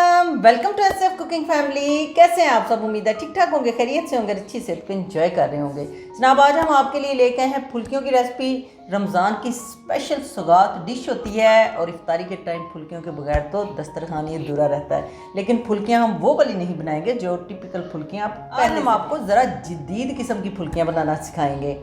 Welcome to SF cooking family. कैसे हैं आप सब? उम्मीद है ठीक ठाक होंगे, खैरियत से होंगे, अच्छी सेहत को एंजॉय कर रहे होंगे। जनाब आज हम आपके लिए लेके आए हैं फुल्कियों की रेसिपी। रमज़ान की स्पेशल सौगात डिश होती है और इफ्तारी के टाइम फुल्कियों के बगैर तो दस्तरखान ही अधूरा रहता है। लेकिन फुल्कियाँ हम वो वाली नहीं बनाएंगे जो टिपिकल फुल्कियाँ। पहले हम आपको ज़रा जदीद किस्म की फुल्कियाँ बनाना सिखाएंगे।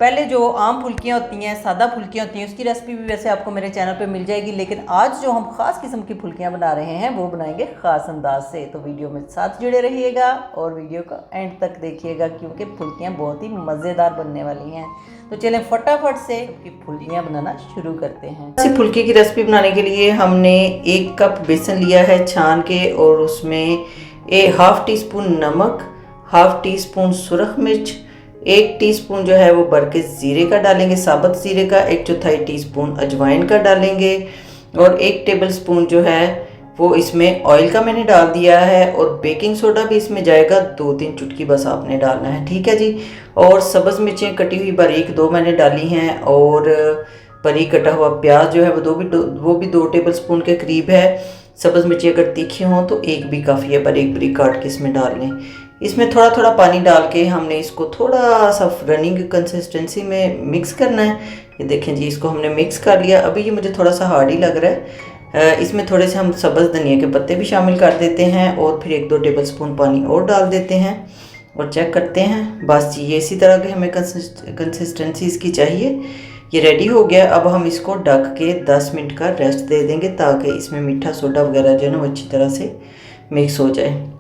पहले जो आम फुल्कियाँ होती हैं, सादा फुल्कियाँ होती हैं, उसकी रेसिपी भी वैसे आपको मेरे चैनल पे मिल जाएगी। लेकिन आज जो हम ख़ास किस्म की फुल्कियाँ बना रहे हैं वो बनाएंगे ख़ास अंदाज से। तो वीडियो में साथ जुड़े रहिएगा और वीडियो को एंड तक देखिएगा क्योंकि फुल्कियाँ बहुत ही मज़ेदार बनने वाली हैं। तो चलें फटाफट से फुल्कियाँ बनाना शुरू करते हैं। इसी फुल्की की रेसिपी बनाने के लिए हमने 1 कप बेसन लिया है छान के, और उसमें ½ टीस्पून नमक, ½ टीस्पून सुरख मिर्च, 1 टीस्पून जो है वो भर के ज़ीरे का डालेंगे, साबुत ज़ीरे का, 1/4 टीस्पून अजवाइन का डालेंगे, और 1 टेबलस्पून जो है वो इसमें ऑयल का मैंने डाल दिया है, और बेकिंग सोडा भी इसमें जाएगा 2-3 चुटकी बस आपने डालना है, ठीक है जी। और सब्ज़ मिर्चें कटी हुई बारीक 2 मैंने डाली हैं, और बारीक कटा हुआ प्याज जो है वो भी 2 टेबलस्पून के करीब है। सब्ज़ मिर्ची अगर तीखी हों तो 1 भी काफ़ी है, बारीक बारीक काट के इसमें डाल लें। इसमें थोड़ा थोड़ा पानी डाल के हमने इसको थोड़ा सा रनिंग कंसिस्टेंसी में मिक्स करना है। ये देखें जी, इसको हमने मिक्स कर लिया। अभी ये मुझे थोड़ा सा हार्ड ही लग रहा है। इसमें थोड़े से हम सब्ज़ धनिया के पत्ते भी शामिल कर देते हैं, और फिर 1-2 टेबलस्पून पानी और डाल देते हैं और चेक करते हैं। बस जी, ये इसी तरह की हमें कंसिस्टेंसी इसकी चाहिए। ये रेडी हो गया। अब हम इसको ढक के 10 मिनट का रेस्ट दे देंगे ताकि इसमें मीठा सोडा वगैरह जो है ना वो अच्छी तरह से मिक्स हो जाए।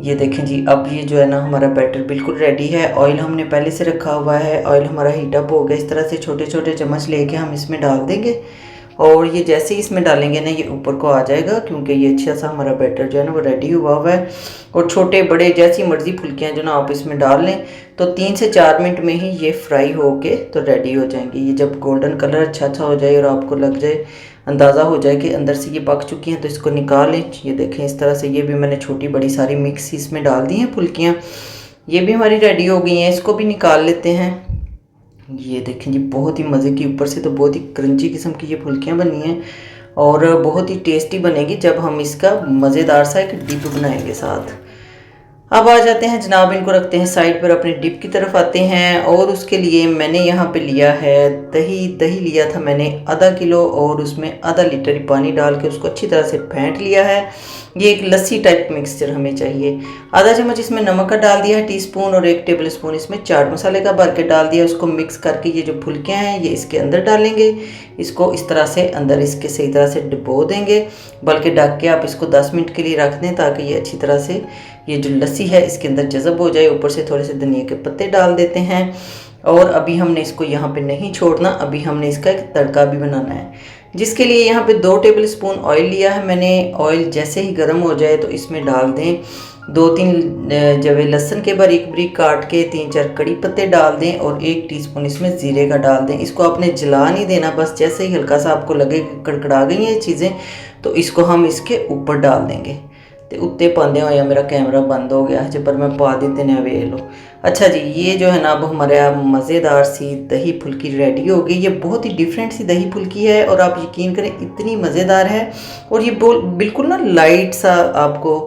ये देखें जी, अब ये जो है ना हमारा बैटर बिल्कुल रेडी है। ऑयल हमने पहले से रखा हुआ है, ऑयल हमारा हीट अप हो गया। इस तरह से छोटे छोटे चम्मच लेके हम इसमें डाल देंगे, और ये जैसे ही इसमें डालेंगे ना ये ऊपर को आ जाएगा क्योंकि ये अच्छा सा हमारा बैटर जो है ना वो रेडी हुआ है। और छोटे बड़े जैसी मर्ज़ी फुल्कियाँ जो ना आप इसमें डाल लें तो 3 से 4 मिनट में ही ये फ्राई होके तो रेडी हो जाएंगी। ये जब गोल्डन कलर अच्छा हो जाए और आपको लग जाए, अंदाज़ा हो जाए कि अंदर से ये पक चुकी हैं, तो इसको निकाल लें। ये देखें इस तरह से, ये भी मैंने छोटी बड़ी सारी मिक्स इसमें डाल दी हैं फुल्कियाँ। ये भी हमारी रेडी हो गई हैं, इसको भी निकाल लेते हैं। ये देखें जी, बहुत ही मज़े की, ऊपर से तो बहुत ही क्रंची किस्म की ये फुल्कियाँ बनी हैं और बहुत ही टेस्टी बनेगी जब हम इसका मज़ेदार सा एक डिप बनाएंगे साथ। अब आ जाते हैं जनाब, इनको रखते हैं साइड पर, अपने डिप की तरफ आते हैं। और उसके लिए मैंने यहाँ पे लिया है दही लिया था मैंने ½ किलो, और उसमें ½ लीटर पानी डाल के उसको अच्छी तरह से फेंट लिया है। ये एक लस्सी टाइप मिक्सचर हमें चाहिए। आधा चम्मच इसमें नमक का डाल दिया है टीस्पून, और 1 टेबलस्पून इसमें चाट मसाले का भर के डाल दिया। उसको मिक्स करके ये जो फुल्कियाँ हैं ये इसके अंदर डालेंगे। इसको इस तरह से अंदर इसके सही तरह से डुबो देंगे, बल्कि ढक के आप इसको 10 मिनट के लिए रख दें ताकि ये अच्छी तरह से ये जो लस्सी है इसके अंदर जज़ब हो जाए। ऊपर से थोड़े से धनिया के पत्ते डाल देते हैं। और अभी हमने इसको यहाँ पे नहीं छोड़ना, अभी हमने इसका एक तड़का भी बनाना है, जिसके लिए यहाँ पे 2 टेबलस्पून ऑयल लिया है मैंने। ऑयल जैसे ही गर्म हो जाए तो इसमें डाल दें 2-3 जवे लहसुन के बारीक बारीक काट के, 3-4 कड़ी पत्ते डाल दें, और 1 टीस्पून इसमें ज़ीरे का डाल दें। इसको आपने जला नहीं देना, बस जैसे ही हल्का सा आपको लगे कड़कड़ा गई हैं ये चीज़ें तो इसको हम इसके ऊपर डाल देंगे। तो उत्ते पाते हुए मेरा कैमरा बंद हो गया है, पर मैं पा देते हैं, वे लो। अच्छा जी, ये जो है ना अब हमारा मज़ेदार सी दही फुल्की रेडी हो गई। ये बहुत ही डिफरेंट सी दही फुल्की है और आप यकीन करें इतनी मज़ेदार है, और ये बिल्कुल ना लाइट सा आपको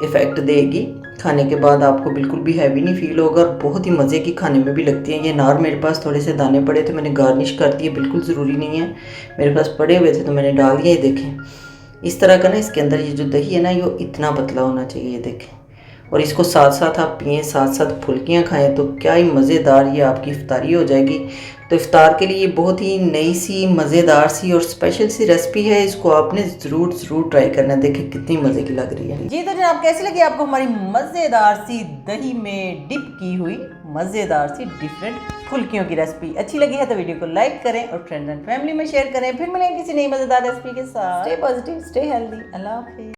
इफ़ेक्ट देगी। खाने के बाद आपको बिल्कुल भी हैवी नहीं फील होगा, और बहुत ही मज़े की खाने में भी लगती है। ये नार मेरे पास थोड़े से दाने पड़े थे, मैंने गार्निश कर दिए, बिल्कुल ज़रूरी नहीं है, मेरे पास पड़े हुए थे तो मैंने डाल दिए। देखें इस तरह का ना इसके अंदर ये जो दही है ना ये इतना पतला होना चाहिए, ये देखें। और इसको साथ साथ आप पिएँ, साथ साथ फुल्कियाँ खाएं तो क्या ही मज़ेदार ये आपकी इफ्तारी हो जाएगी। तो इफ्तार के लिए ये बहुत ही नई सी मज़ेदार सी और स्पेशल सी रेसिपी है, इसको आपने ज़रूर ट्राई करना। देखें कितनी मज़े की लग रही है जी। तो जनाब कैसी लगी आपको हमारी मज़ेदार सी दही में डिप की हुई मज़ेदार सी डिफरेंट फुल्कियों की रेसिपी? अच्छी लगी है तो वीडियो को लाइक करें और फ्रेंड्स एंड फैमिली में शेयर करें। फिर मिलेंगे किसी नई मज़ेदार रेसिपी के साथ। Stay positive, stay healthy. अल्लाह हाफिज़।